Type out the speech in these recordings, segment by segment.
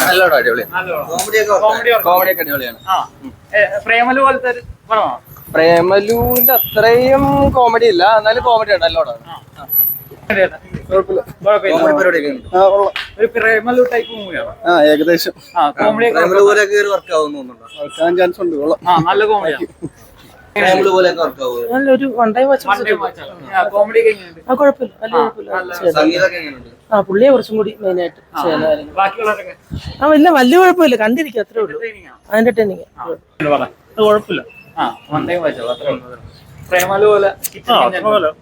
നല്ലോണം അടിപൊളിയാണ്. കോമഡി ഒക്കെ അടിപൊളിയാണ്. പ്രേമലു പോലത്തെ ഒരു പടമാണോ? പ്രേമലുവിന്റെ അത്രയും കോമഡി ഇല്ല, എന്നാലും കോമഡി ഉണ്ട് നല്ലോണം. ഒരു പ്രേമലു ടൈപ്പ് മൂവിയാണ്. ഏകദേശം കോമഡി ചാൻസ് ഉണ്ട്. നല്ല കോമഡിയാണ്. നല്ലൊരു വൺ ടൈം കോമഡി ഒക്കെ എങ്ങനെയുണ്ട്? പുള്ളിയെ കുറച്ചും കൂടി മെയിൻ ആയിട്ട് ചെയ്യുന്ന കാര്യങ്ങൾ. ബാക്കിയുള്ളവരൊക്കെ ഇല്ല വലിയ കുഴപ്പമില്ല, കണ്ടിരിക്കും അത്രേ ഉള്ളൂ. അതിന്റെ ടെന്നിങ് കുഴപ്പമില്ല. പ്രേമലു പോലെ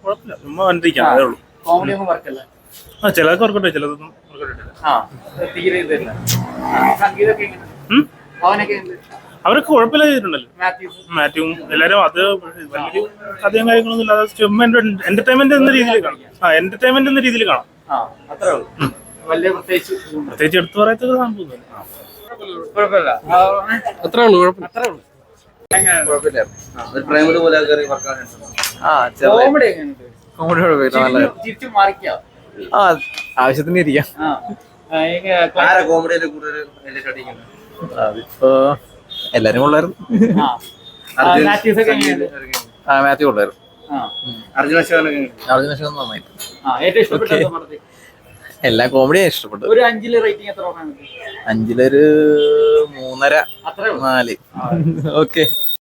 കുഴപ്പമില്ല, ചുമ്മാ കണ്ടിരിക്കാം, അതേ ഉള്ളൂ. കോമഡി ഒന്നും വർക്കല്ല. ചിലതൊക്കെ വർക്കട്ടെ, ചിലതൊന്നും തീരെ ഇതില്ല. സംഗീതമൊക്കെ എങ്ങനെയുണ്ട്? അവനൊക്കെ ഉണ്ട്. അവരൊക്കെ കുഴപ്പമില്ല ചെയ്തിട്ടുണ്ടല്ലോ. മാത്യുവും എല്ലാരും. അത് വലിയൊരു കഥയും കാര്യങ്ങളൊന്നും ഇല്ലാതെ ചുമ്മാ എന്റർടൈൻമെന്റ് എന്ന രീതിയിൽ കാണാം. എന്റർടൈൻമെന്റ് എന്ന രീതിയിൽ കാണാം. അത്രേ ഉള്ളൂ. വലിയ പ്രത്യേകിച്ച് എടുത്തു പറയത്തക്ക സംഭവം കുഴപ്പമില്ല. അത്രേ ഉള്ളൂ, കുഴപ്പമില്ല. അത്രേ ഉള്ളൂ. കോമഡി എങ്ങനെയുണ്ട്? കോമഡി കുഴപ്പമില്ല, തിരിച്ചു മാറിക്കാം. ആവശ്യത്തിന് ഇരിക്കാം. അതിപ്പോ എല്ലാരും കൊള്ളായിരുന്നു. മാത്യു കൊള്ളായിരുന്നു. അർജുന നന്നായി. എല്ലാ കോമഡിയും ഇഷ്ടപ്പെട്ടു. ഒരു 5 റേറ്റിംഗ് എത്ര? 5 3.5 4. ഓക്കെ.